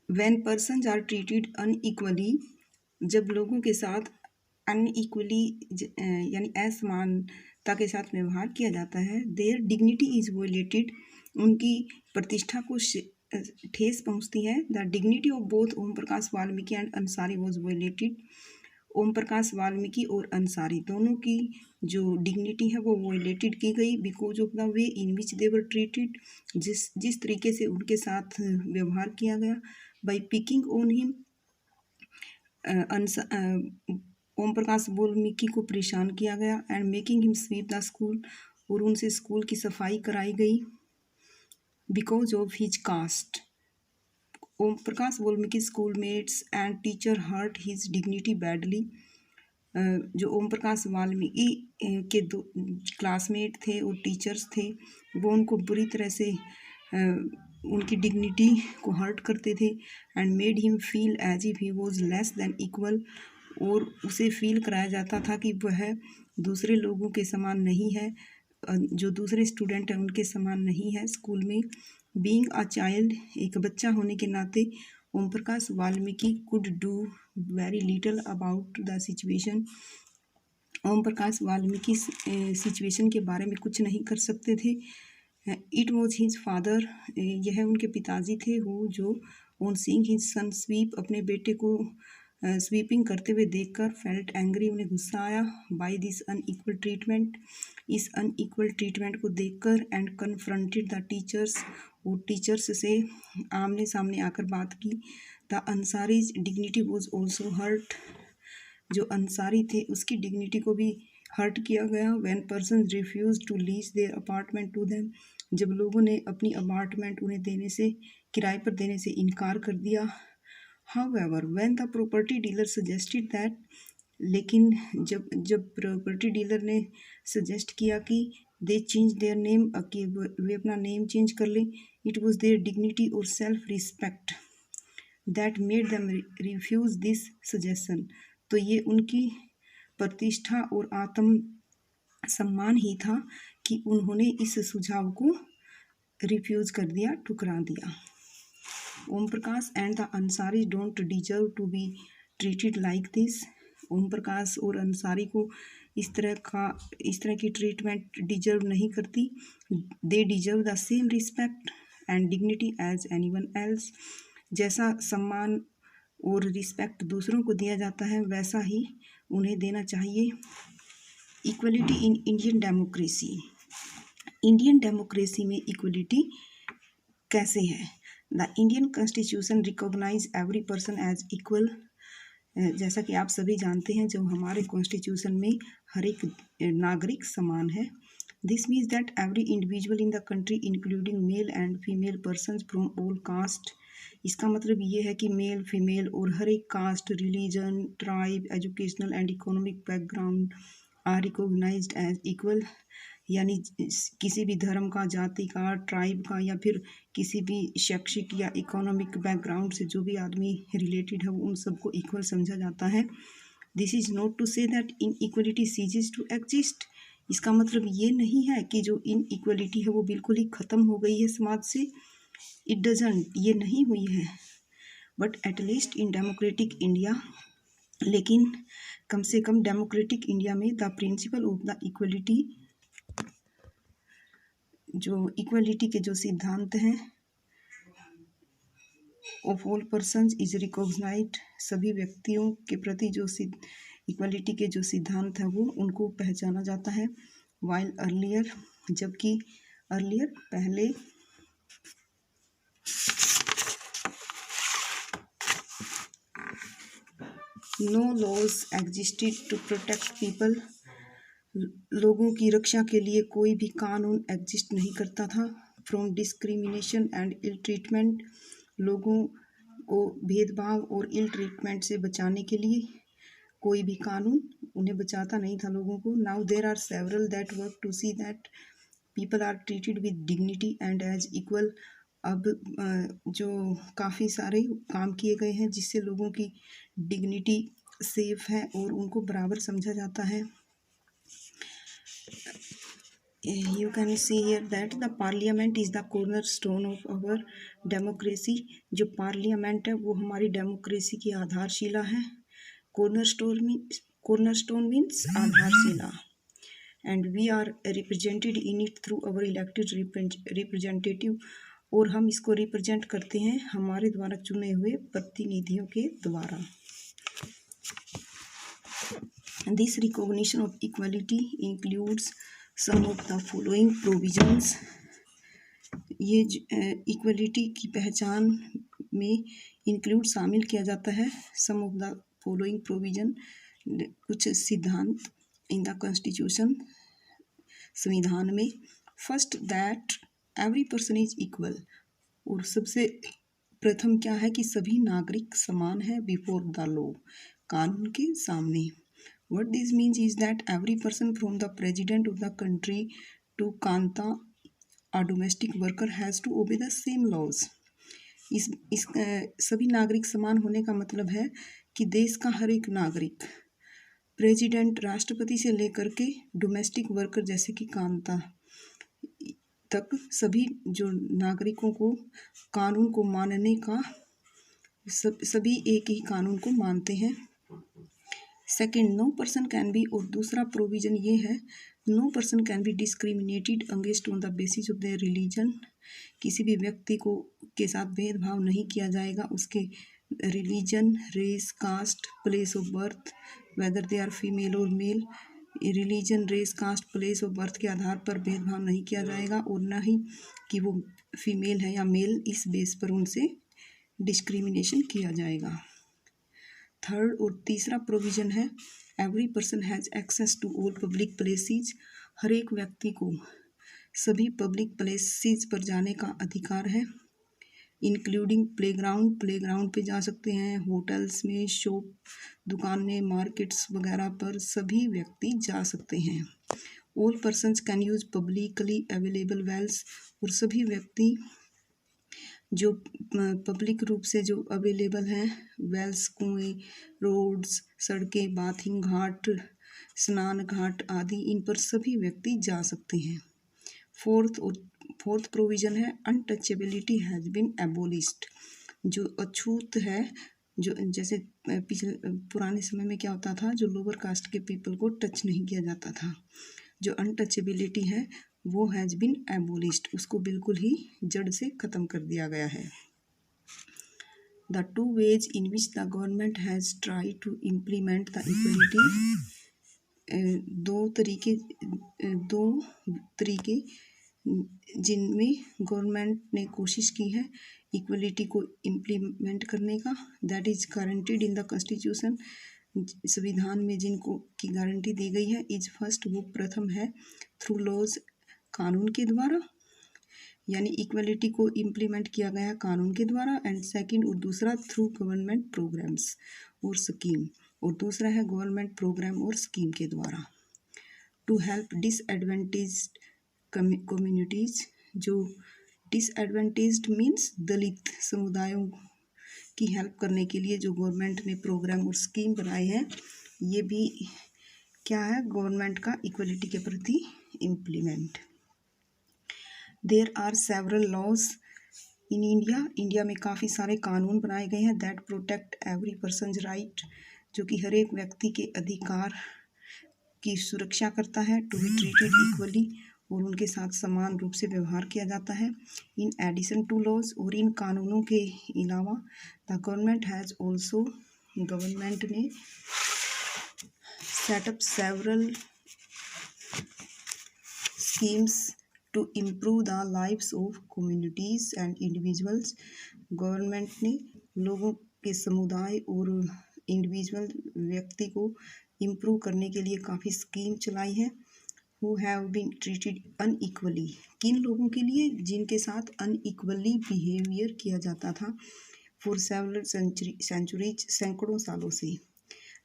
When persons are treated unequally, जब लोगों के साथ अनइक्वली यानी असमानता के साथ व्यवहार किया जाता है, देयर डिग्निटी इज वायलेटेड, उनकी प्रतिष्ठा को ठेस पहुंचती है। The dignity of both Om Prakash Valmiki and Ansari was violated, Om Prakash Valmiki और अंसारी दोनों की जो डिग्निटी है वो वायलेटेड की गई because of the way in which they were treated, जिस तरीके से उनके साथ व्यवहार किया गया। By picking on him, Om Prakash Valmiki को परेशान किया गया। And making him sweep the school, और उनसे स्कूल की सफाई कराई गई because of his caste. Om Prakash Valmiki schoolmates and teacher hurt his dignity badly, जो ओम प्रकाश वाल्मीकि के दो क्लासमेट थे और टीचर्स थे वो उनको बुरी तरह से उनकी डिग्निटी को हर्ट करते थे। And made him feel as if he was less than equal, और उसे फील कराया जाता था कि वह दूसरे लोगों के समान नहीं है, जो दूसरे स्टूडेंट हैं उनके समान नहीं है स्कूल में। बीइंग अ चाइल्ड, एक बच्चा होने के नाते Om Prakash Valmiki could do very little about the situation, Om Prakash Valmiki situation के बारे में कुछ नहीं कर सकते थे। इट वॉज हिज फादर, यह उनके पिताजी थे हो जो on seeing his son sweep, अपने बेटे को स्वीपिंग करते हुए देखकर फेल्ट एंग्री, उन्हें गुस्सा आया। बाय दिस अनइक्वल ट्रीटमेंट, इस अनइक्वल ट्रीटमेंट को देखकर। एंड कन्फ्रंटेड द टीचर्स, और टीचर्स से आमने सामने आकर बात की। The Ansari's dignity was also hurt, जो अंसारी थे उसकी डिग्निटी को भी हर्ट किया गया। When person refuse to lease their apartment to them, जब लोगों ने अपनी अपार्टमेंट उन्हें देने से, किराए पर देने से इनकार कर दिया। However, when the property dealer suggested that, लेकिन जब प्रॉपर्टी डीलर ने सजेस्ट किया कि दे चेंज देयर नेम, कि वे अपना नेम चेंज कर लें, इट वॉज देयर डिग्निटी और self respect that made them refuse this suggestion, तो ये उनकी प्रतिष्ठा और आत्म सम्मान ही था कि उन्होंने इस सुझाव को रिफ्यूज कर दिया, ठुकरा दिया। Om Prakash and the Ansari don't deserve to be treated like this, Om Prakash और अंसारी को इस तरह की ट्रीटमेंट डिजर्व नहीं करती। They deserve the same respect and dignity as anyone else, जैसा सम्मान और रिस्पेक्ट दूसरों को दिया जाता है वैसा ही उन्हें देना चाहिए। Equality in Indian democracy, Indian democracy में इक्वलिटी कैसे है? The Indian constitution recognise every person as equal, जैसा कि आप सभी जानते हैं जो हमारे कॉन्स्टिट्यूशन में हर एक नागरिक समान है। This means that every individual in the country including male and female persons from all cast, इसका मतलब ये है कि मेल फीमेल और हर एक caste, religion, tribe, educational and economic background are recognised as equal, यानी किसी भी धर्म का, जाति का, ट्राइब का या फिर किसी भी शैक्षिक या इकोनॉमिक बैकग्राउंड से जो भी आदमी रिलेटेड है उन सबको इक्वल समझा जाता है। This is not to say that inequality ceases to exist, इसका मतलब ये नहीं है कि जो इन इक्वलिटी है वो बिल्कुल ही ख़त्म हो गई है समाज से। इट डजंट, ये नहीं हुई है। But at least in democratic India, लेकिन कम से कम डेमोक्रेटिक इंडिया में the principle of the equality, जो इक्वलिटी के जो सिद्धांत हैं of all persons is recognised, सभी व्यक्तियों के प्रति जो इक्वलिटी के जो सिद्धांत है वो उनको पहचाना जाता है। वाइल अर्लियर, जबकि अर्लियर पहले no laws existed to protect people, लोगों की रक्षा के लिए कोई भी कानून एग्जिस्ट नहीं करता था। From discrimination and ill treatment, लोगों को भेदभाव और इल ट्रीटमेंट से बचाने के लिए कोई भी कानून उन्हें बचाता नहीं था लोगों को। Now there are several that work to see that people are treated with dignity and as equal, अब जो काफ़ी सारे काम किए गए हैं जिससे लोगों की डिग्निटी सेफ है और उनको बराबर समझा जाता है। You can see here that the parliament is the cornerstone of our democracy. जो पार्लियामेंट है वो हमारी डेमोक्रेसी की आधारशिला है. cornerstone means आधारशिला, and we are represented in it through our elected representative. और हम इसको रिप्रेजेंट करते हैं हमारे द्वारा चुने हुए प्रतिनिधियों के द्वारा. This recognition of equality includes some of the following provisions. ये इक्वलिटी की पहचान में इंक्लूड शामिल किया जाता है सम ऑफ द फॉलोइंग प्रोविजन, कुछ सिद्धांत इन द कॉन्स्टिट्यूशन, संविधान में. First, that every person is equal. और सबसे प्रथम क्या है कि सभी नागरिक समान है बिफोर द लॉ, कानून के सामने. What this means is that every person from the president of the country to Kanta a domestic worker has to obey the same laws. इस सभी नागरिक समान होने का मतलब है कि देश का हर एक नागरिक, प्रेसिडेंट राष्ट्रपति से लेकर के डोमेस्टिक वर्कर जैसे कि कांता तक सभी जो नागरिकों को कानून को मानने का सभी एक ही कानून को मानते हैं. Second, no person can be, और दूसरा प्रोविज़न ये है, no person can be discriminated against on the basis of their religion. किसी भी व्यक्ति को के साथ भेदभाव नहीं किया जाएगा उसके religion, race, caste, place of birth, whether they are female और male. Religion, race, caste, place of birth के आधार पर भेदभाव नहीं किया जाएगा और न ही कि वो फीमेल है या मेल, इस बेस पर उनसे डिस्क्रिमिनेशन किया जाएगा. थर्ड और तीसरा प्रोविज़न है, every person has access to all public places. हर एक व्यक्ति को सभी पब्लिक प्लेसेस पर जाने का अधिकार है, इंक्लूडिंग प्लेग्राउंड पे जा सकते हैं, होटल्स में, शॉप, दुकान में, मार्केट्स वगैरह पर सभी व्यक्ति जा सकते हैं. All persons can use publicly available wells. और सभी व्यक्ति जो पब्लिक रूप से जो अवेलेबल हैं, वेल्स, कुएँ, रोड्स, सड़कें, बाथिंग घाट, स्नान घाट आदि, इन पर सभी व्यक्ति जा सकते हैं. फोर्थ प्रोविज़न है, अनटचेबिलिटी हैज़ बीन एबोलिश्ड. जो अछूत है, जो जैसे पिछले पुराने समय में क्या होता था, जो लोअर कास्ट के पीपल को टच नहीं किया जाता था, जो अनटचेबिलिटी है वो हैज़ बीन एबोलिश्ड, उसको बिल्कुल ही जड़ से ख़त्म कर दिया गया है. The two ways in which the government has try to implement the equality. दो तरीके जिनमें गवर्नमेंट ने कोशिश की है इक्वलिटी को इम्प्लीमेंट करने का, that is guaranteed in the constitution. संविधान में जिनको की गारंटी दी गई है, इज फर्स्ट, वो प्रथम है, थ्रू लॉज, कानून के द्वारा, यानी इक्वलिटी को इम्प्लीमेंट किया गया कानून के द्वारा. एंड सेकंड और दूसरा, थ्रू गवर्नमेंट प्रोग्राम्स और स्कीम, और दूसरा है गवर्नमेंट प्रोग्राम और स्कीम के द्वारा. To help disadvantaged communities. जो डिसएडवांटेज्ड मीन्स दलित समुदायों की हेल्प करने के लिए जो गवर्नमेंट ने प्रोग्राम और स्कीम बनाए हैं, ये भी क्या है, गवर्नमेंट का इक्वलिटी के प्रति implement. There are several laws in India में काफ़ी सारे कानून बनाए गए हैं, that protect every person's right, जो कि हर एक व्यक्ति के अधिकार की सुरक्षा करता है. टू बी ट्रीटेड इक्वली, और उनके साथ समान रूप से व्यवहार किया जाता है. इन एडिशन टू लॉज, और इन कानूनों के अलावा, the government has also, government ने setup several schemes to improve the lives of communities and individuals. Government ने लोगों के समुदाय और इंडिविजुअल व्यक्ति को इम्प्रूव करने के लिए काफ़ी स्कीम चलाई है. Who have been treated unequally, किन लोगों के लिए जिनके साथ अनइक्वली बिहेवियर किया जाता था फॉर सेवरल सेंचुरीज, सैकड़ों सालों से.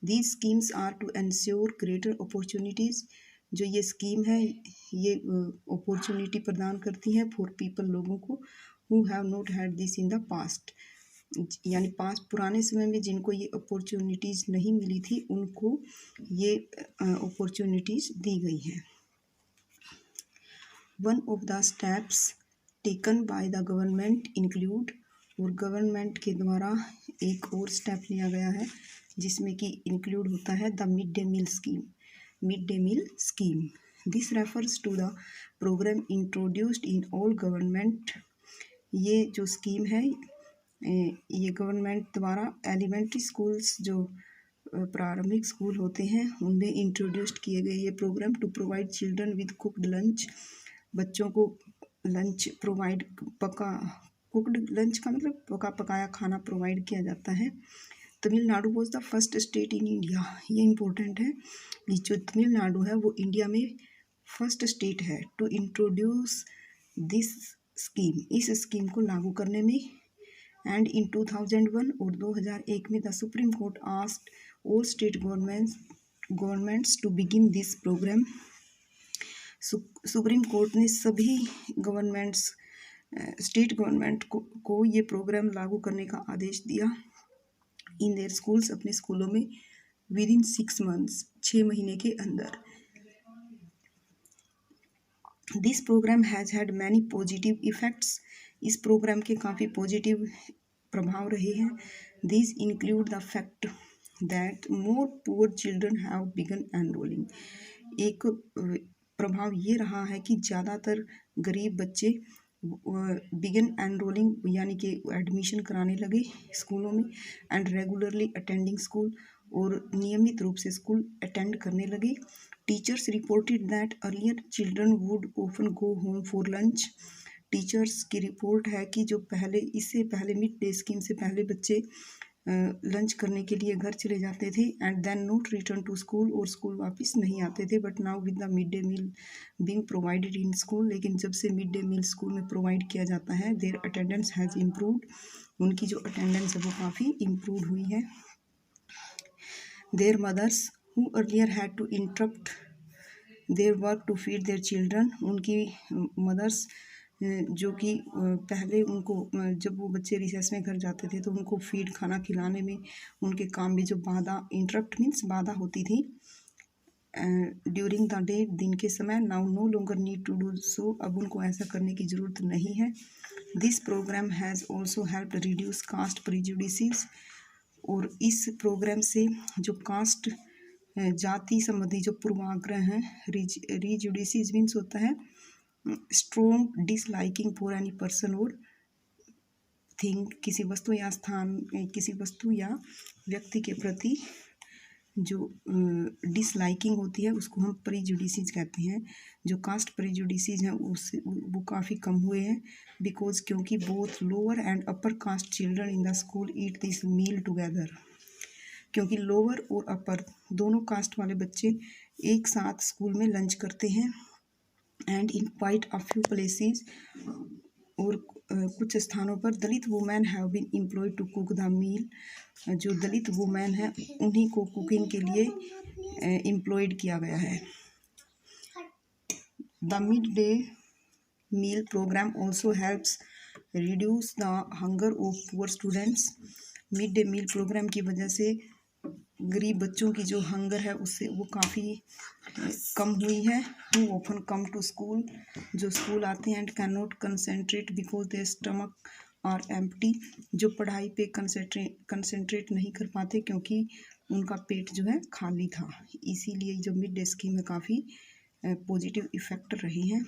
These schemes are to ensure greater opportunities. जो ये स्कीम है ये अपॉर्चुनिटी प्रदान करती है फॉर पीपल, लोगों को, who have not had this in the past, यानी पुराने समय में जिनको ये अपॉर्चुनिटीज़ नहीं मिली थी उनको ये अपॉर्चुनिटीज़ दी गई हैं. One of the steps taken by the government include, और गवर्नमेंट के द्वारा एक और स्टेप लिया गया है जिसमें कि इंक्लूड होता है the mid day meal scheme, mid day meal scheme. This refers to the programme introduced in all government. ये जो स्कीम है ये गवर्नमेंट द्वारा एलिमेंट्री स्कूल्स जो प्रारंभिक स्कूल होते हैं उनमें इंट्रोड्यूस्ड किए गए ये programme to provide children with cooked lunch. बच्चों को लंच प्रोवाइड कुक्ड लंच का मतलब पका पकाया खाना प्रोवाइड किया जाता है। Tamil Nadu was the first state in India, ये इम्पोर्टेंट है कि जो तमिलनाडु है वो इंडिया में फर्स्ट स्टेट है टू इंट्रोड्यूस दिस स्कीम, इस स्कीम को लागू करने में। एंड इन 2001 और 2001 में the Supreme Court asked all state governments to begin this programme. Supreme Court ने सभी गवर्नमेंट्स स्टेट गवर्नमेंट को ये प्रोग्राम लागू करने का आदेश दिया इन देयर स्कूल्स, अपने स्कूलों में विद इन 6 months, 6 महीने के अंदर। This programme has had many positive effects, इस प्रोग्राम के काफ़ी पॉजिटिव प्रभाव रहे हैं। This include the fact that more poor children have begun enrolling, एक प्रभाव ये रहा है कि ज़्यादातर गरीब बच्चे बिगन एनरोलिंग यानी कि एडमिशन कराने लगे स्कूलों में, एंड रेगुलरली अटेंडिंग स्कूल, और नियमित रूप से स्कूल अटेंड करने लगे। Teachers reported that earlier children would often go home for lunch, teachers की रिपोर्ट है कि जो इससे पहले मिड डे स्कीम से पहले बच्चे लंच करने के लिए घर चले जाते थे and then not return to school, और स्कूल वापस नहीं आते थे। But now with the mid day meal being provided in school, लेकिन जब से मिड डे मील स्कूल में प्रोवाइड किया जाता है देयर अटेंडेंस हैज़ इम्प्रूव्ड, उनकी जो अटेंडेंस है वो काफ़ी इम्प्रूव हुई है। Their mothers who earlier had to interrupt their work to feed their children, उनकी मदर्स जो कि पहले उनको जब वो बच्चे रिसेस में घर जाते थे तो उनको फीड खाना खिलाने में उनके काम में जो बाधा, इंटरप्ट मीन्स बाधा होती थी ड्यूरिंग द डे, दिन के समय, now no longer need to do so, अब उनको ऐसा करने की ज़रूरत नहीं है। This programme has also help reduce caste prejudices, और इस प्रोग्राम से जो कास्ट जाति संबंधी जो पूर्वाग्रह हैं, रिजुडिसेस मीन्स होता है strong disliking for any person और थिंग, किसी वस्तु या स्थान, किसी वस्तु या व्यक्ति के प्रति जो डिसलाइकिंग होती है उसको हम प्रीजुडिसेस कहते हैं। जो कास्ट प्रीजुडिसेस हैं उससे वो काफ़ी कम हुए हैं बिकॉज क्योंकि both lower and upper caste children in the school eat this meal together, क्योंकि लोअर और अपर दोनों कास्ट वाले बच्चे एक साथ स्कूल में लंच करते हैं। And in quite a few places, और कुछ स्थानों पर Dalit women have been employed to cook the meal, जो दलित वुमेन हैं उन्हीं को कुकिंग के लिए एम्प्लॉयड किया गया है। The mid day meal programme also helps reduce the hunger of poor students, mid day meal programme की वजह से गरीब बच्चों की जो हंगर है उससे वो काफ़ी कम हुई है। Who often come to school, जो स्कूल आते हैं and can not concentrate because their stomach are empty, जो पढ़ाई पे कंसंट्रेट नहीं कर पाते क्योंकि उनका पेट जो है खाली था। इसीलिए जो मिड डे स्कीम में काफ़ी पॉजिटिव इफ़ेक्ट रहे हैं।